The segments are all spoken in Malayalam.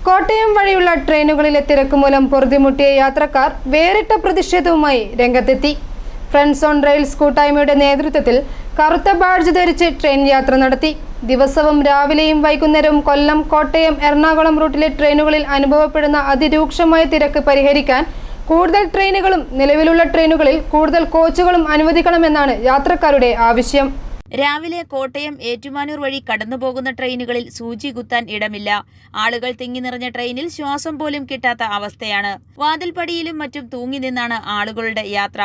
കോട്ടയം വഴിയുള്ള ട്രെയിനുകളിലെ തിരക്ക് മൂലം പൊറുതിമുട്ടിയ യാത്രക്കാർ വേറിട്ട പ്രതിഷേധവുമായി രംഗത്തെത്തി. ഫ്രണ്ട്സ് ഓൺ റെയിൽസ് കൂട്ടായ്മയുടെ നേതൃത്വത്തിൽ കറുത്ത ബാഡ്ജ് ധരിച്ച് ട്രെയിൻ യാത്ര നടത്തി. ദിവസവും രാവിലെയും വൈകുന്നേരവും കൊല്ലം, കോട്ടയം, എറണാകുളം റൂട്ടിലെ ട്രെയിനുകളിൽ അനുഭവപ്പെടുന്ന അതിരൂക്ഷമായ തിരക്ക് പരിഹരിക്കാൻ കൂടുതൽ ട്രെയിനുകളും നിലവിലുള്ള ട്രെയിനുകളിൽ കൂടുതൽ കോച്ചുകളും അനുവദിക്കണമെന്നാണ് യാത്രക്കാരുടെ ആവശ്യം. രാവിലെ കോട്ടയം ഏറ്റുമാനൂർ വഴി കടന്നുപോകുന്ന ട്രെയിനുകളിൽ സൂചി കുത്താൻ ഇടമില്ല. ആളുകൾ തിങ്ങി നിറഞ്ഞ ട്രെയിനിൽ ശ്വാസം പോലും കിട്ടാത്ത അവസ്ഥയാണ്. വാതിൽപ്പടിയിലും മറ്റും തൂങ്ങി നിന്നാണ് ആളുകളുടെ യാത്ര.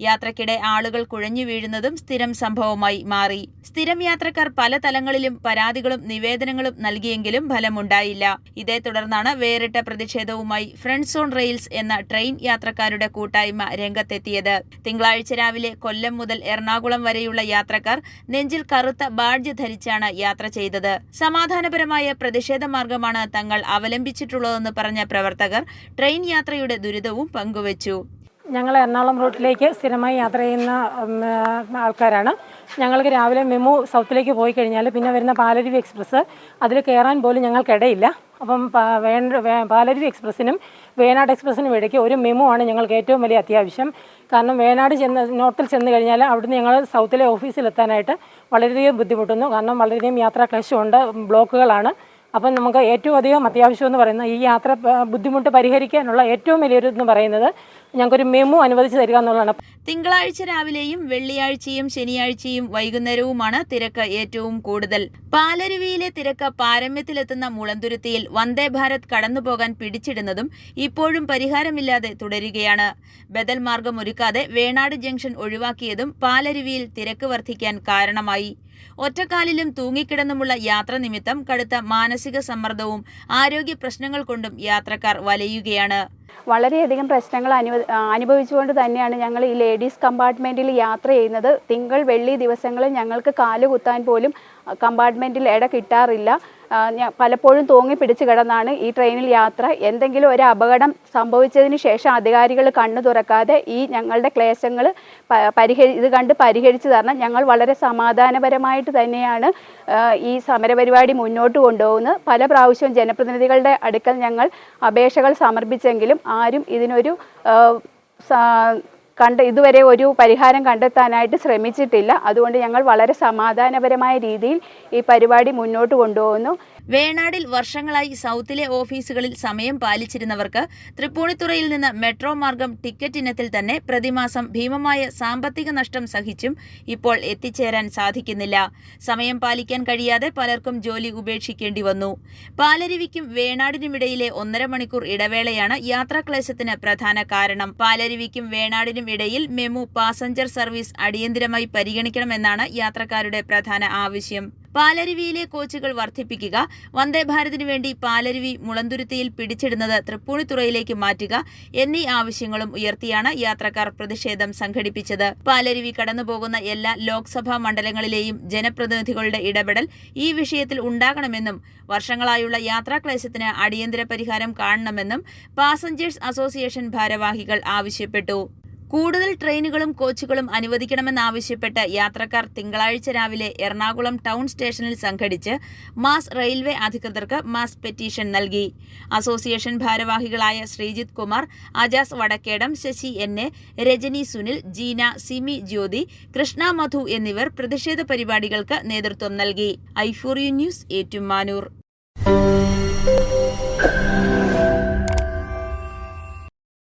യാത്രക്കിടെ ആളുകൾ കുഴഞ്ഞു വീഴുന്നതും സ്ഥിരം സംഭവമായി മാറി. സ്ഥിരം യാത്രക്കാർ പല തലങ്ങളിലും പരാതികളും നിവേദനങ്ങളും നൽകിയെങ്കിലും ഫലമുണ്ടായില്ല. ഇതേ തുടർന്നാണ് വേറിട്ട പ്രതിഷേധവുമായി ഫ്രണ്ട്സ് ഓൺ റെയിൽസ് എന്ന ട്രെയിൻ യാത്രക്കാരുടെ കൂട്ടായ്മ രംഗത്തെത്തിയത്. തിങ്കളാഴ്ച രാവിലെ കൊല്ലം മുതൽ എറണാകുളം വരെയുള്ള യാത്രക്കാർ നെഞ്ചിൽ കറുത്ത ബാഡ്ജ് ധരിച്ചാണ് യാത്ര ചെയ്തത്. സമാധാനപരമായ പ്രതിഷേധ മാർഗമാണ് തങ്ങൾ അവലംബിച്ചിട്ടുള്ളതെന്ന് പറഞ്ഞ പ്രവർത്തകർ ട്രെയിൻ യാത്രയുടെ ദുരിതവും പങ്കുവച്ചു. ഞങ്ങൾ എറണാകുളം റൂട്ടിലേക്ക് സ്ഥിരമായി യാത്ര ചെയ്യുന്ന ആൾക്കാരാണ്. ഞങ്ങൾക്ക് രാവിലെ മെമു സൗത്തിലേക്ക് പോയി കഴിഞ്ഞാൽ പിന്നെ വരുന്ന പാലരുവി എക്സ്പ്രസ് അതിൽ കയറാൻ പോലും ഞങ്ങൾക്കിടയില്ല. അപ്പം പാലരുവി എക്സ്പ്രസ്സിനും വേണാട് എക്സ്പ്രസ്സിനും ഇടയ്ക്ക് ഒരു മെമു ആണ് ഞങ്ങൾക്ക് ഏറ്റവും വലിയ അത്യാവശ്യം. കാരണം വേണാട് നോർത്തിൽ ചെന്ന് കഴിഞ്ഞാൽ അവിടുന്ന് ഞങ്ങൾ സൗത്തിലെ ഓഫീസിലെത്താനായിട്ട് വളരെയധികം ബുദ്ധിമുട്ടുന്നു. കാരണം വളരെയധികം യാത്രാ ക്ലേശമുണ്ട്, ബ്ലോക്കുകളാണ്. അപ്പം നമുക്ക് ഏറ്റവും അധികം അത്യാവശ്യം എന്ന് പറയുന്നത് ഈ യാത്ര ബുദ്ധിമുട്ട് പരിഹരിക്കാനുള്ള ഏറ്റവും വലിയൊരു എന്ന് പറയുന്നത് ഞങ്ങൾക്കൊരു മെമു അനുവദിച്ച് തരിക എന്നുള്ളതാണ്. തിങ്കളാഴ്ച രാവിലെയും വെള്ളിയാഴ്ചയും ശനിയാഴ്ചയും വൈകുന്നേരവുമാണ് തിരക്ക് ഏറ്റവും കൂടുതൽ. പാലരുവിയിലെ തിരക്ക് പാരമ്യത്തിലെത്തുന്ന മുളന്തുരുത്തിയിൽ വന്ദേ ഭാരത് കടന്നുപോകാൻ പിടിച്ചിടുന്നതും ഇപ്പോഴും പരിഹാരമില്ലാതെ തുടരുകയാണ്. ബദൽ മാർഗം ഒരുക്കാതെ വേണാട് ജംഗ്ഷൻ ഒഴിവാക്കിയതും പാലരുവിയിൽ തിരക്ക് വർദ്ധിക്കാൻ കാരണമായി. ഒറ്റക്കാലിലും തൂങ്ങിക്കിടന്നുമുള്ള യാത്ര നിമിത്തം കടുത്ത മാനസിക സമ്മർദ്ദവും ആരോഗ്യ പ്രശ്നങ്ങൾ കൊണ്ടും യാത്രക്കാർ വലയുകയാണ്. വളരെയധികം പ്രശ്നങ്ങൾ അനുഭവിച്ചുകൊണ്ട് തന്നെയാണ് ഞങ്ങൾ ഈ ലേഡീസ് കമ്പാർട്ട്മെൻറ്റിൽ യാത്ര ചെയ്യുന്നത്. തിങ്കൾ വെള്ളി ദിവസങ്ങളിൽ ഞങ്ങൾക്ക് കാലുകുത്താൻ പോലും കമ്പാർട്ട്മെൻറ്റിൽ ഇട കിട്ടാറില്ല. പലപ്പോഴും തൂങ്ങി പിടിച്ച് കിടന്നാണ് ഈ ട്രെയിനിൽ യാത്ര. എന്തെങ്കിലും ഒരു അപകടം സംഭവിച്ചതിന് ശേഷം അധികാരികൾ കണ്ണു തുറക്കാതെ ഈ ഞങ്ങളുടെ ക്ലേശങ്ങൾ ഇത് കണ്ട് പരിഹരിച്ചു തരണം. ഞങ്ങൾ വളരെ സമാധാനപരമായിട്ട് തന്നെയാണ് ഈ സമരപരിപാടി മുന്നോട്ട് കൊണ്ടുപോകുന്നത്. പല പ്രാവശ്യവും ജനപ്രതിനിധികളുടെ അടുക്കൽ ഞങ്ങൾ അപേക്ഷകൾ സമർപ്പിച്ചെങ്കിലും ആരും ഇതിനൊരു ഇതുവരെ ഒരു പരിഹാരം കണ്ടെത്താനായിട്ട് ശ്രമിച്ചിട്ടില്ല. അതുകൊണ്ട് ഞങ്ങൾ വളരെ സമാധാനപരമായ രീതിയിൽ ഈ പരിപാടി മുന്നോട്ട് കൊണ്ടുപോകുന്നു. വേണാടിൽ വർഷങ്ങളായി സൗത്തിലെ ഓഫീസുകളിൽ സമയം പാലിച്ചിരുന്നവർക്ക് തൃപ്പൂണിത്തുറയിൽ നിന്ന് മെട്രോ മാർഗം ടിക്കറ്റ് ഇനത്തിൽ തന്നെ പ്രതിമാസം ഭീമമായ സാമ്പത്തിക നഷ്ടം സഹിച്ചും ഇപ്പോൾ എത്തിച്ചേരാൻ സാധിക്കുന്നില്ല. സമയം പാലിക്കാൻ കഴിയാതെ പലർക്കും ജോലി ഉപേക്ഷിക്കേണ്ടി വന്നു. പാലരുവിക്കും വേണാടിനുമിടയിലെ 1.5 മണിക്കൂർ ഇടവേളയാണ് യാത്രാക്ലേശത്തിന് പ്രധാന കാരണം. പാലരുവിക്കും വേണാടിനും ഇടയിൽ മെമു പാസഞ്ചർ സർവീസ് അടിയന്തിരമായി പരിഗണിക്കണമെന്നാണ് യാത്രക്കാരുടെ പ്രധാന ആവശ്യം. പാലരുവിയിലെ കോച്ചുകൾ വർദ്ധിപ്പിക്കുക, വന്ദേ ഭാരതിനു വേണ്ടി പാലരുവി മുളന്തുരുത്തിയിൽ പിടിച്ചിടുന്നത് തൃപ്പൂണിത്തുറയിലേക്ക് മാറ്റുക എന്നീ ആവശ്യങ്ങളും ഉയർത്തിയാണ് യാത്രക്കാർ പ്രതിഷേധം സംഘടിപ്പിച്ചത്. പാലരുവി കടന്നുപോകുന്ന എല്ലാ ലോക്സഭാ മണ്ഡലങ്ങളിലെയും ജനപ്രതിനിധികളുടെ ഇടപെടൽ ഈ വിഷയത്തിൽ ഉണ്ടാകണമെന്നും വർഷങ്ങളായുള്ള യാത്രാക്ലേശത്തിന് അടിയന്തര പരിഹാരം കാണണമെന്നും പാസഞ്ചേഴ്സ് അസോസിയേഷൻ ഭാരവാഹികൾ ആവശ്യപ്പെട്ടു. കൂടുതൽ ട്രെയിനുകളും കോച്ചുകളും അനുവദിക്കണമെന്നാവശ്യപ്പെട്ട് യാത്രക്കാർ തിങ്കളാഴ്ച രാവിലെ എറണാകുളം ടൗൺ സ്റ്റേഷനിൽ സംഘടിച്ച് മാസ് റെയിൽവേ അധികൃതർക്ക് മാസ് പെറ്റീഷൻ നൽകി. അസോസിയേഷൻ ഭാരവാഹികളായ ശ്രീജിത്ത് കുമാർ, അജാസ് വടക്കേടം, ശശി എൻ.എ, രജനി സുനിൽ, ജീന, സിമി ജ്യോതി, കൃഷ്ണ മധു എന്നിവർ പ്രതിഷേധ പരിപാടികൾക്ക് നേതൃത്വം നൽകി. i4u news, Ettumanoor.